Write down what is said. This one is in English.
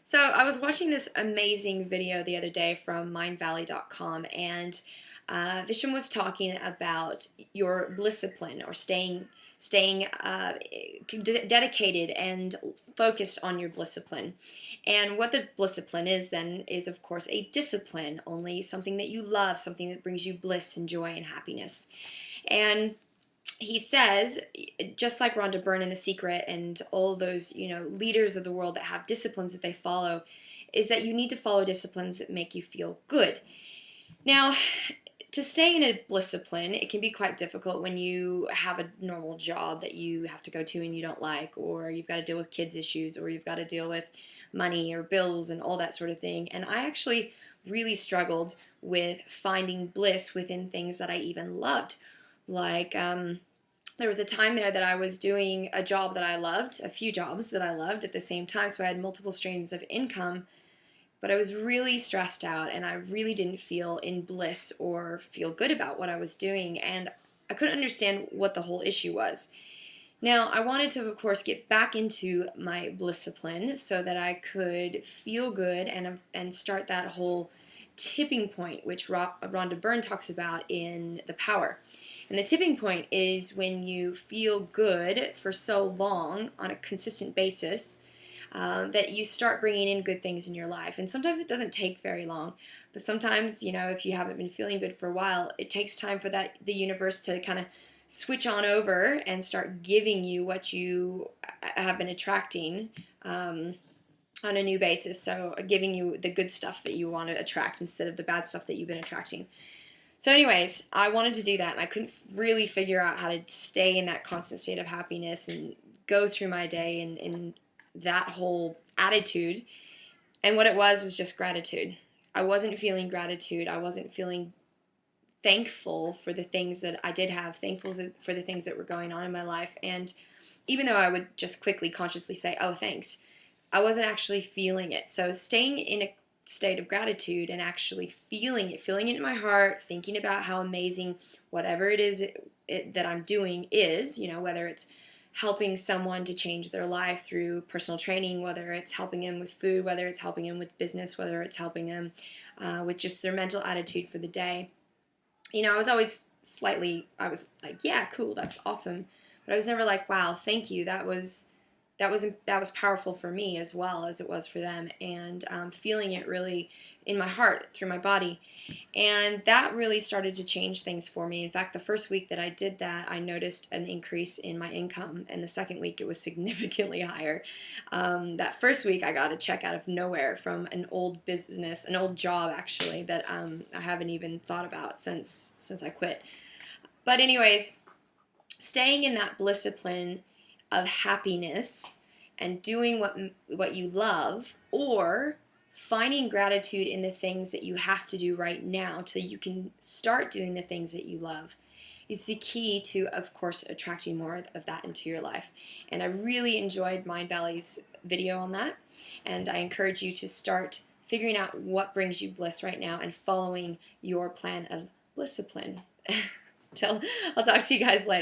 So I was watching this amazing video the other day from mindvalley.com, and Visham was talking about your Blisscipline, or staying dedicated and focused on your Blisscipline. And what the Blisscipline is then is, of course, a discipline, only something that you love, something that brings you bliss and joy and happiness. And he says, just like Rhonda Byrne in The Secret and all those, leaders of the world that have disciplines that they follow, is that you need to follow disciplines that make you feel good. Now, to stay in a Blisscipline, it can be quite difficult when you have a normal job that you have to go to and you don't like, or you've got to deal with kids' issues, or you've got to deal with money or bills and all that sort of thing. And I actually really struggled with finding bliss within things that I even loved. Like, there was a time there that I was doing a job that I loved, a few jobs that I loved at the same time, so I had multiple streams of income, but I was really stressed out and I really didn't feel in bliss or feel good about what I was doing, and I couldn't understand what the whole issue was. Now, I wanted to, of course, get back into my Blisscipline so that I could feel good and start that whole tipping point, which Rhonda Byrne talks about in The Power. And the tipping point is when you feel good for so long on a consistent basis that you start bringing in good things in your life. And sometimes it doesn't take very long, but sometimes, if you haven't been feeling good for a while, it takes time for the universe to kind of switch on over and start giving you what you have been attracting on a new basis. So giving you the good stuff that you want to attract instead of the bad stuff that you've been attracting. So anyways, I wanted to do that, and I couldn't really figure out how to stay in that constant state of happiness and go through my day in that whole attitude. And what it was just gratitude. I wasn't feeling gratitude. I wasn't feeling thankful for the things that I did have, thankful for the things that were going on in my life. And even though I would just quickly, consciously say, oh, thanks, I wasn't actually feeling it. So staying in a state of gratitude and actually feeling it in my heart, thinking about how amazing whatever it is that I'm doing is, whether it's helping someone to change their life through personal training, whether it's helping them with food, whether it's helping them with business, whether it's helping them with just their mental attitude for the day. I was always I was like, yeah, cool, that's awesome. But I was never like, wow, thank you. That was powerful for me as well as it was for them, and feeling it really in my heart through my body, and that really started to change things for me. In fact, the first week that I did that, I noticed an increase in my income, and the second week it was significantly higher. That first week I got a check out of nowhere from an old job actually, that I haven't even thought about since I quit. But anyways, staying in that Blisscipline of happiness and doing what you love, or finding gratitude in the things that you have to do right now till you can start doing the things that you love, is the key to, of course, attracting more of that into your life. And I really enjoyed Mindvalley's video on that, and I encourage you to start figuring out what brings you bliss right now and following your plan of Blisscipline. I'll talk to you guys later.